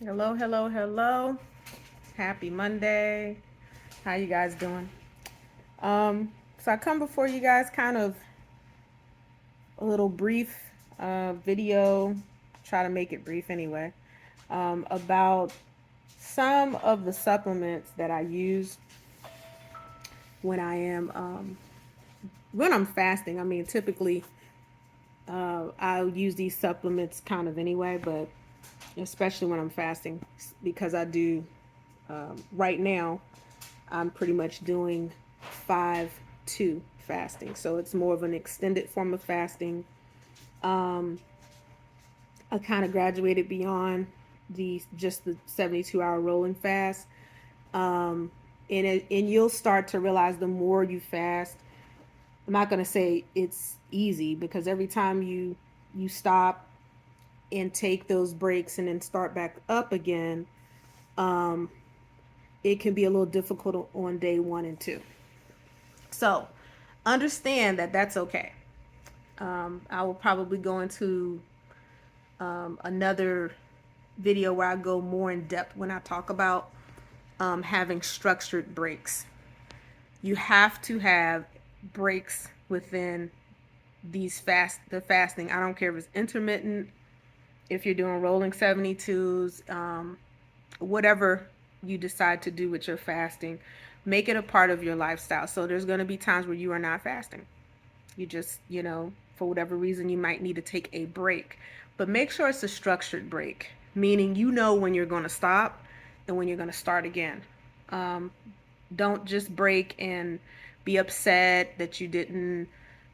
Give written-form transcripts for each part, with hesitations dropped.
Hello, hello, hello. Happy Monday. How you guys doing? So I come before you guys kind of a little brief video, try to make it brief anyway, about some of the supplements that I use when I am when I'm fasting. I mean, typically I'll use these supplements kind of anyway, but especially when I'm fasting because I do right now I'm pretty much doing 5-2 fasting. So it's more of an extended form of fasting. Um, I kind of graduated beyond the 72-hour rolling fast. Um, and you'll start to realize the more you fast, I'm not going to say it's easy because every time you stop and take those breaks and then start back up again, um, it can be a little difficult on day 1 and 2. So understand that that's okay. I will probably go into another video where I go more in depth when I talk about having structured breaks. You have to have breaks within the fasting. I don't care if it's intermittent, if you're doing rolling 72s, whatever you decide to do with your fasting, make it a part of your lifestyle. So there's going to be times where you are not fasting. You just, for whatever reason, you might need to take a break. But make sure it's a structured break, meaning you know when you're going to stop and when you're going to start again. Um, don't just break and be upset that you didn't,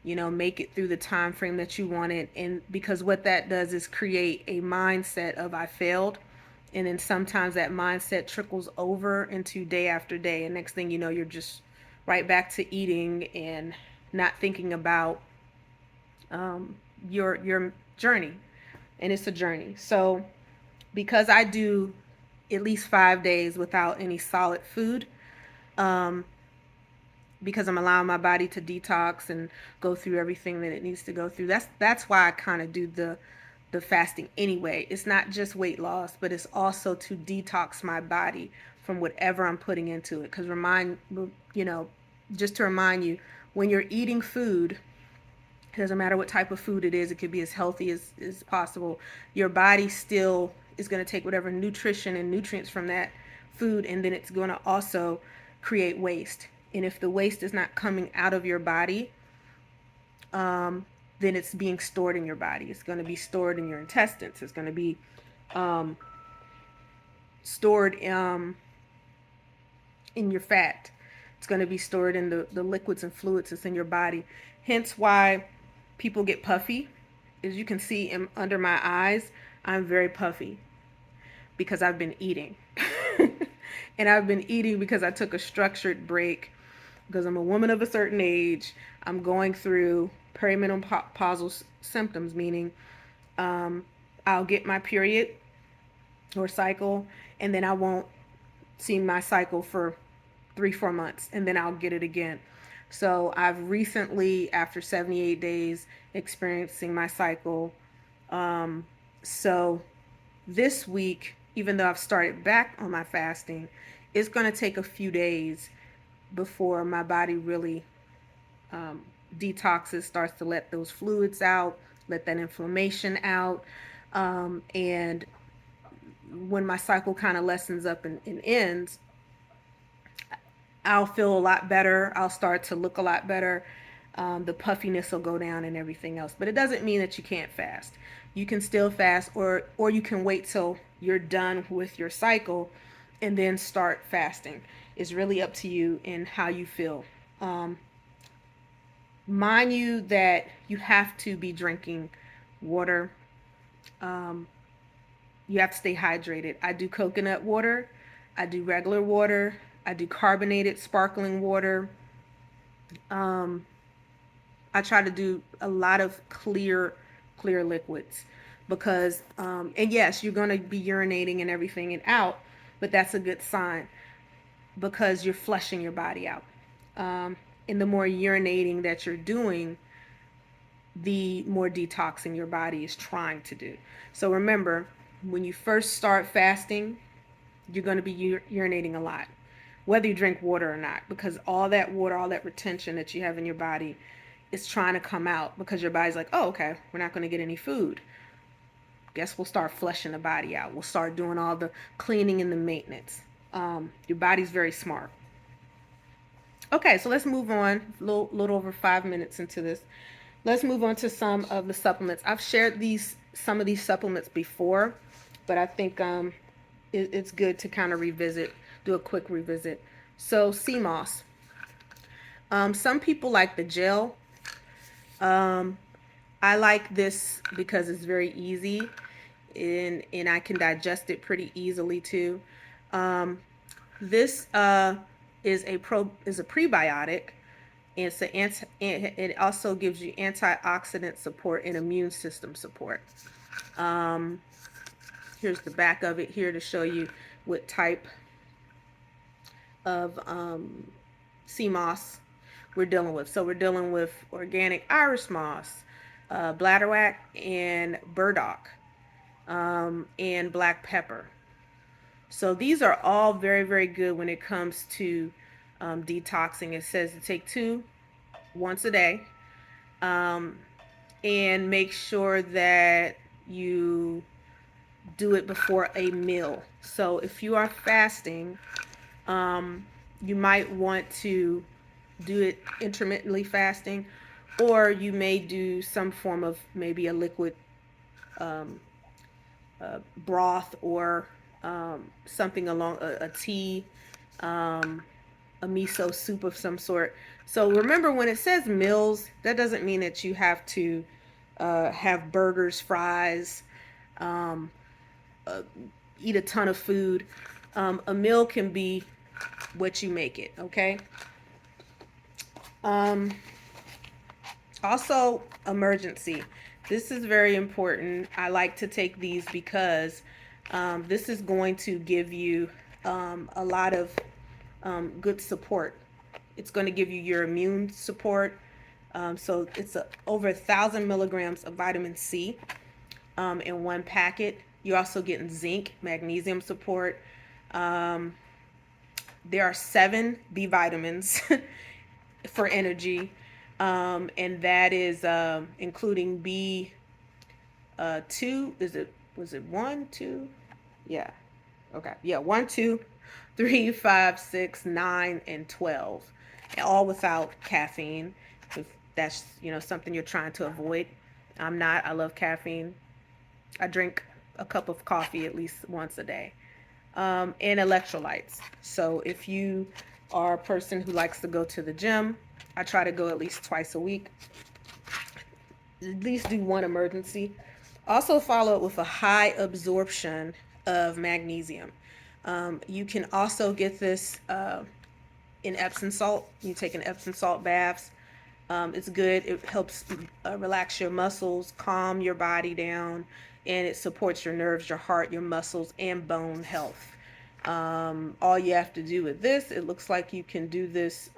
make it through the time frame that you wanted. And because what that does is create a mindset of I failed. And then sometimes that mindset trickles over into day after day. And next thing you know, you're just right back to eating and not thinking about your journey. And it's a journey. So because I do at least 5 days without any solid food, um, because I'm allowing my body to detox and go through everything that it needs to go through. That's why I kind of do the fasting anyway. It's not just weight loss, but it's also to detox my body from whatever I'm putting into it. Because you know, just to remind you, when you're eating food, it doesn't matter what type of food it is. It could be as healthy as possible. Your body still is going to take whatever nutrition and nutrients from that food, and then it's going to also create waste. And if the waste is not coming out of your body, then it's being stored in your body. It's going to be stored in your intestines. It's going to be um, stored in your fat. It's going to be stored in the liquids and fluids that's in your body. Hence why people get puffy. As you can see under my eyes, I'm very puffy because I've been eating. And I've been eating because I took a structured break because I'm a woman of a certain age. I'm going through perimenopausal symptoms, meaning I'll get my period or cycle, and then I won't see my cycle for 3-4 months, and then I'll get it again. So I've recently, after 78 days, experiencing my cycle. So this week, even though I've started back on my fasting, it's going to take a few days before my body really um, detoxes, starts to let those fluids out, let that inflammation out. And when my cycle kind of lessens up and ends, I'll feel a lot better. I'll start to look a lot better. The puffiness will go down and everything else. But it doesn't mean that you can't fast. You can still fast, or you can wait till you're done with your cycle and then start fasting. It's really up to you and how you feel. Um, Mind you that you have to be drinking water. Um, you have to stay hydrated. I do coconut water. I do regular water. I do carbonated sparkling water. Um, I try to do a lot of clear liquids because, and yes, you're going to be urinating and everything and out, but that's a good sign because you're flushing your body out. And the more urinating that you're doing, the more detoxing your body is trying to do. So remember, when you first start fasting, you're going to be urinating a lot, whether you drink water or not, because all that water, all that retention that you have in your body is trying to come out because your body's like, oh, okay, we're not going to get any food. Guess we'll start flushing the body out. We'll start doing all the cleaning and the maintenance. Your body's very smart. Okay, so let's move on. Little over 5 minutes into this. Let's move on to some of the supplements. I've shared some of these supplements before, but I think it's good to kind of do a quick revisit. So sea moss. Some people like the gel. I like this because it's very easy, and I can digest it pretty easily too. This is a prebiotic. It also gives you antioxidant support and immune system support. Here's the back of it here to show you what type of sea moss we're dealing with. So we're dealing with organic Irish moss, bladderwrack, and burdock, and black pepper. So these are all very, very good when it comes to detoxing. It says to take 2 once a day, and make sure that you do it before a meal. So if you are fasting, you might want to do it intermittently fasting, or you may do some form of maybe a liquid broth, or something along a tea, a miso soup of some sort. So remember, when it says meals, that doesn't mean that you have to have burgers, fries, eat a ton of food. A meal can be what you make it, okay? Also, emergency. This is very important. I like to take these because this is going to give you a lot of good support. It's going to give you your immune support. So it's over 1,000 milligrams of vitamin C in one packet. You're also getting zinc, magnesium support. There are 7 B vitamins for energy, and that is including B2. Was it 1, 2? Yeah. Okay. Yeah, 1, 2, 3, 5, 6, 9, and 12, all without caffeine. If that's something you're trying to avoid. I'm not. I love caffeine. I drink a cup of coffee at least once a day. And electrolytes. So if you are a person who likes to go to the gym, I try to go at least twice a week. At least do one emergency. Also follow it with a high absorption of magnesium. You can also get this in Epsom salt. You take an Epsom salt baths. It's good. It helps relax your muscles, calm your body down, and it supports your nerves, your heart, your muscles, and bone health. All you have to do with this, it looks like you can do this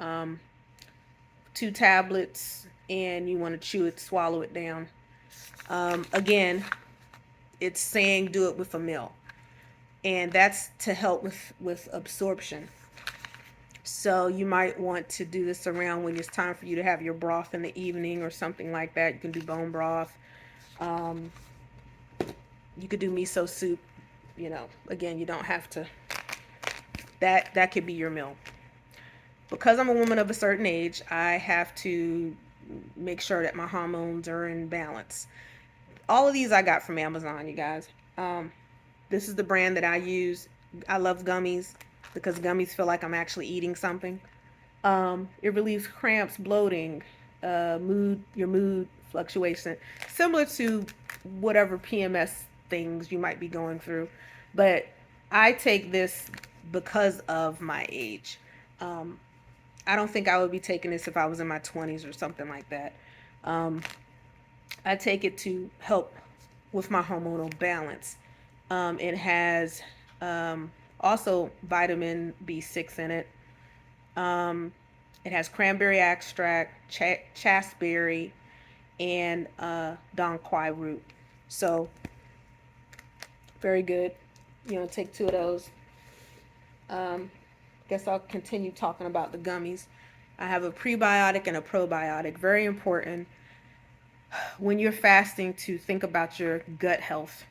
2 tablets, and you want to chew it, swallow it down. Again, it's saying do it with a meal, and that's to help with absorption. So you might want to do this around when it's time for you to have your broth in the evening or something like that. You can do bone broth. You could do miso soup. Again, you don't have to. That could be your meal. Because I'm a woman of a certain age, I have to make sure that my hormones are in balance. All of these I got from Amazon, you guys. This is the brand that I use. I love gummies because gummies feel like I'm actually eating something. It relieves cramps, bloating, your mood fluctuation, similar to whatever PMS things you might be going through. But I take this because of my age. I don't think I would be taking this if I was in my 20s or something like that. I take it to help with my hormonal balance. It has also vitamin B6 in it. It has cranberry extract, chasteberry, and dong quai root. So Very good. Take 2 of those. Guess I'll continue talking about the gummies. I have a prebiotic and a probiotic. Very important when you're fasting to think about your gut health,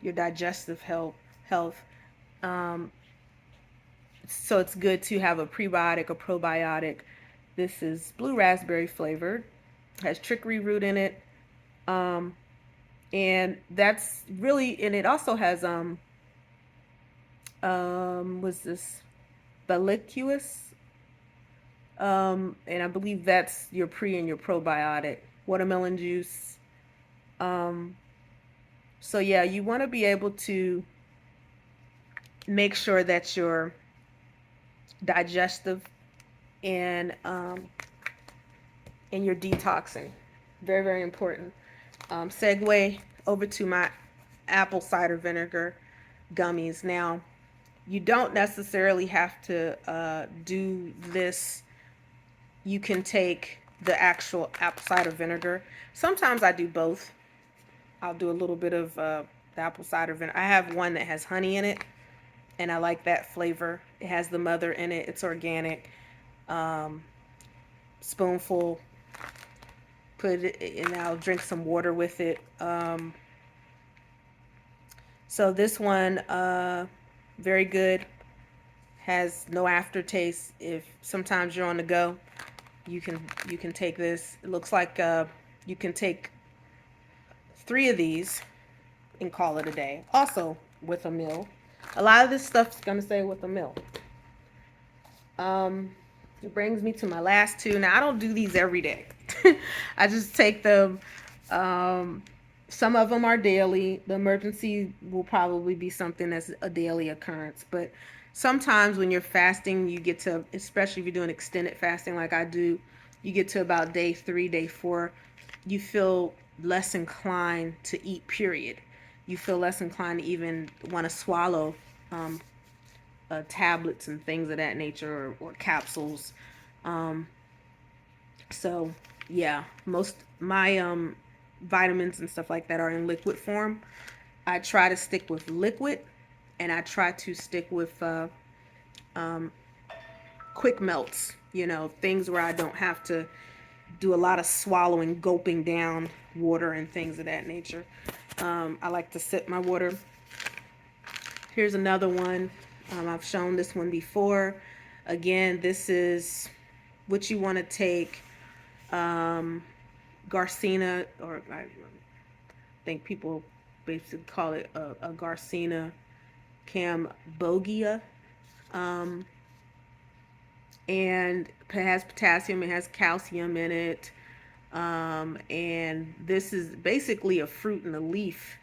your digestive health. Um, so it's good to have a prebiotic, a probiotic. This is blue raspberry flavored, has chicory root in it, um, and that's really, and it also has what's this, Belliquous, and I believe that's your pre and your probiotic. Watermelon juice. Um, so yeah, you want to be able to make sure that your digestive and your detoxing, very very important. Segue over to my apple cider vinegar gummies. Now, you don't necessarily have to do this. You can take the actual apple cider vinegar. Sometimes I do both. I'll do a little bit of the apple cider vinegar. I have one that has honey in it, and I like that flavor. It has the mother in it. It's organic. Um, Spoonful. Put it, and I'll drink some water with it. So this one, very good. Has no aftertaste. If sometimes you're on the go, you can take this. It looks like you can take 3 of these and call it a day. Also with a meal. A lot of this stuff is gonna say with a meal. It brings me to my last 2. Now I don't do these every day. I just take them. Some of them are daily. The emergency will probably be something that's a daily occurrence. But sometimes when you're fasting, you get to, especially if you're doing extended fasting like I do, you get to about day 3, day 4, you feel less inclined to eat, period. You feel less inclined to even want to swallow tablets and things of that nature, or capsules. Um, so yeah, most my vitamins and stuff like that are in liquid form. I try to stick with liquid, and I try to stick with um, quick melts. Things where I don't have to do a lot of swallowing, gulping down water and things of that nature. I like to sip my water. Here's another one. I've shown this one before. Again, this is what you want to take. Garcina, or I think people basically call it a Garcina Cambogia. Um, and it has potassium, it has calcium in it. And this is basically a fruit and a leaf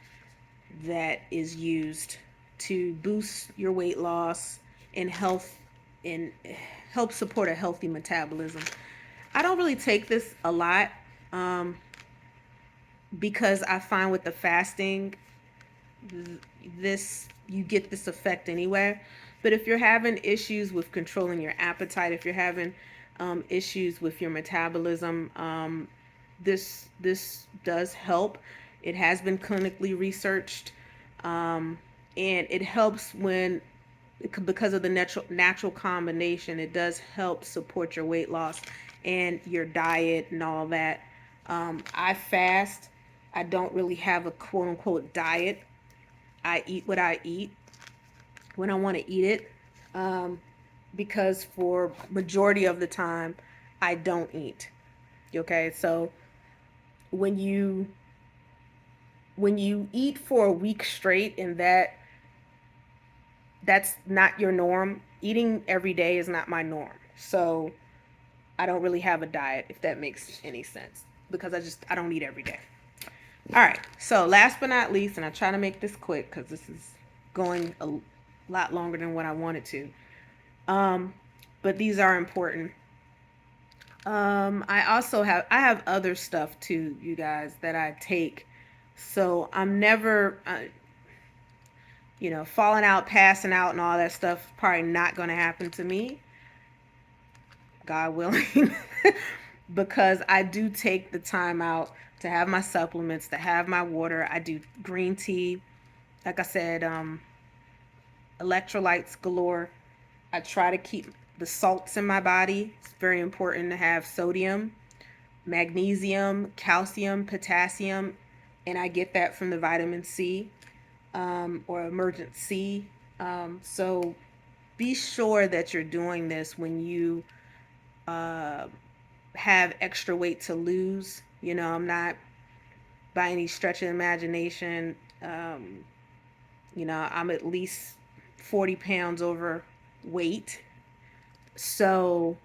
that is used to boost your weight loss and health, and help support a healthy metabolism. I don't really take this a lot, because I find with the fasting, this, you get this effect anyway. But if you're having issues with controlling your appetite, if you're having issues with your metabolism, this does help. It has been clinically researched, and it helps when, because of the natural combination. It does help support your weight loss and your diet and all that. I fast. I don't really have a quote unquote diet. I eat what I eat when I want to eat it, because for majority of the time I don't eat. Okay, so when you eat for a week straight, and that's not your norm. Eating every day is not my norm. So I don't really have a diet, if that makes any sense, because I don't eat every day. All right. So last but not least, and I try to make this quick because this is going a lot longer than what I wanted to. But these are important. I have other stuff too, you guys, that I take. So I'm never, falling out, passing out, and all that stuff. Probably not going to happen to me, God willing, because I do take the time out to have my supplements, to have my water. I do green tea. like I said, electrolytes galore. I try to keep the salts in my body. It's very important to have sodium, magnesium, calcium, potassium, and I get that from the vitamin C, or emergent C. So be sure that you're doing this when you uh, have extra weight to lose. I'm not by any stretch of imagination. I'm at least 40 pounds overweight. So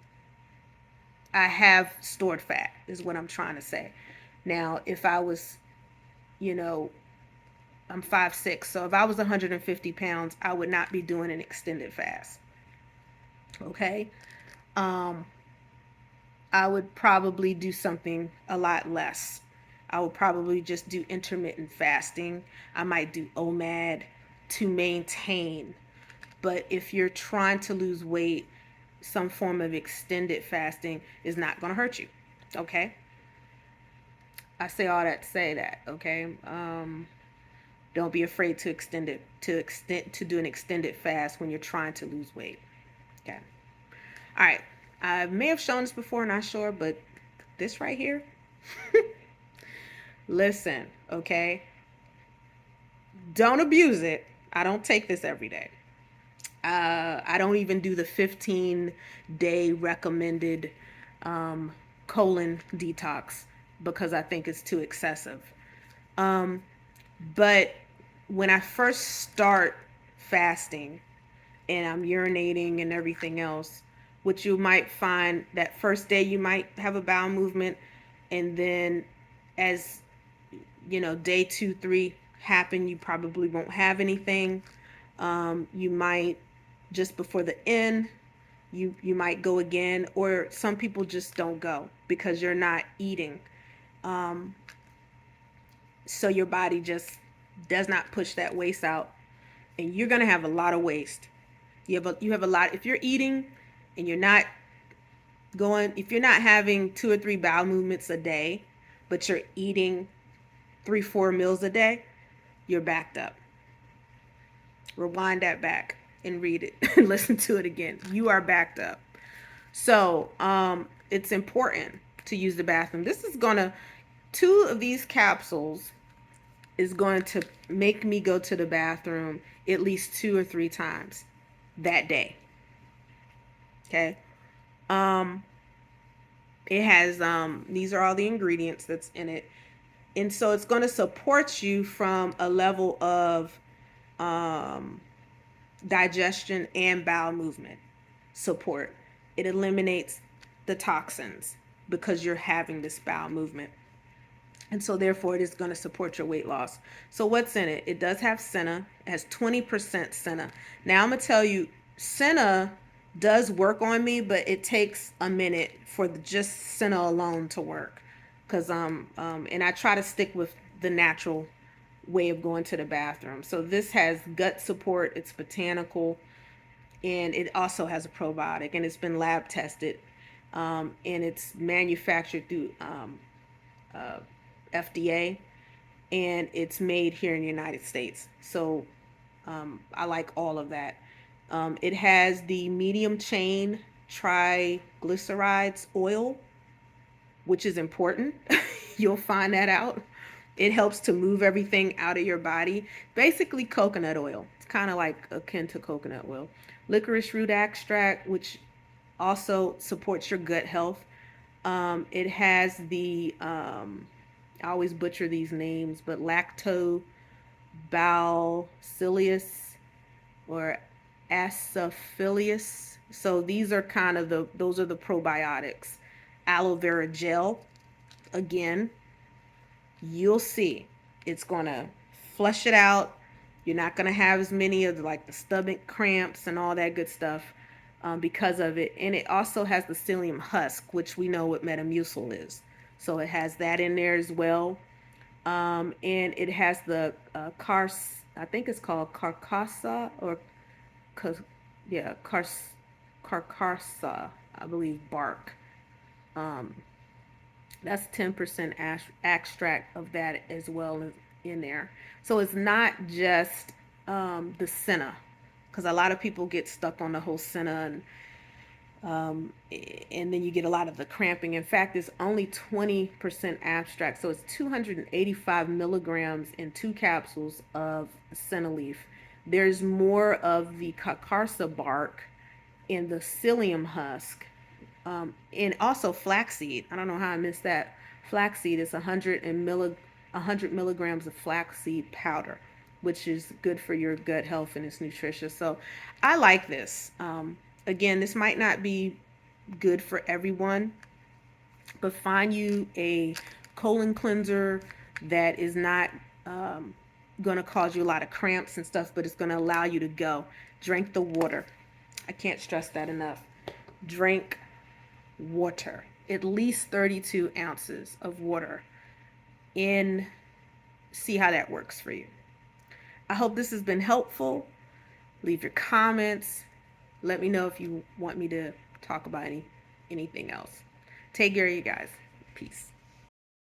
I have stored fat, is what I'm trying to say. Now, if I was, you know, I'm 5'6", so if I was 150 pounds, I would not be doing an extended fast. Okay? Um, I would probably do something a lot less. I would probably just do intermittent fasting. I might do OMAD to maintain. But if you're trying to lose weight, some form of extended fasting is not going to hurt you. Okay? I say all that to say that. Okay? Don't be afraid to do an extended fast when you're trying to lose weight. Okay? All right. I may have shown this before, not sure, but this right here. Listen, okay? Don't abuse it. I don't take this every day. I don't even do the 15-day recommended um, colon detox because I think it's too excessive. Um, but when I first start fasting and I'm urinating and everything else, which you might find that first day you might have a bowel movement, and then as day 2, 3 happen, you probably won't have anything. You might just before the end, you might go again, or some people just don't go because you're not eating. Um, so your body just does not push that waste out, and you're gonna have a lot of waste. You have a lot if you're eating and you're not if you're not having 2 or 3 bowel movements a day, but you're eating 3, 4 meals a day, you're backed up. Rewind that back and read it and listen to it again. You are backed up. So it's important to use the bathroom. This is gonna 2 of these capsules is going to make me go to the bathroom at least 2 or 3 times that day. Okay. It has these are all the ingredients that's in it. And so it's going to support you from a level of um, digestion and bowel movement support. It eliminates the toxins because you're having this bowel movement. And so therefore it is going to support your weight loss. So what's in it? It does have senna. It has 20% senna. Now I'm going to tell you, senna does work on me, but it takes a minute for just senna alone to work. Because and I try to stick with the natural way of going to the bathroom. So this has gut support, it's botanical, and it also has a probiotic, and it's been lab tested, and it's manufactured through FDA, and it's made here in the United States. So I like all of that. It has the medium chain triglycerides oil, which is important. You'll find that out. It helps to move everything out of your body. Basically, coconut oil. It's kind of like akin to coconut oil. Licorice root extract, which also supports your gut health. It has the, I always butcher these names, but lactobacillus or acidophilus. So these are kind of those are the probiotics. Aloe vera gel, again, you'll see it's going to flush it out. You're not going to have as many of the stomach cramps and all that good stuff because of it. And it also has the psyllium husk, which we know what Metamucil is. So it has that in there as well. And it has the I think it's called carcassa or carcassa, I believe, bark. That's 10% extract of that as well. in there. So it's not just the senna, because a lot of people get stuck on the whole senna, and then you get a lot of the cramping. In fact, it's only 20% abstract, so it's 285 milligrams in 2 capsules of senna leaf. There's more of the carcarsa bark in the psyllium husk, and also flaxseed. I don't know how I missed that. Flaxseed is 100 milligrams of flaxseed powder, which is good for your gut health and it's nutritious. So I like this. Again, this might not be good for everyone, but find you a colon cleanser that is not going to cause you a lot of cramps and stuff, but it's going to allow you to go. Drink the water. I can't stress that enough. Drink water. At least 32 ounces of water. And see how that works for you. I hope this has been helpful. Leave your comments. Let me know if you want me to talk about anything else. Take care of you guys. Peace.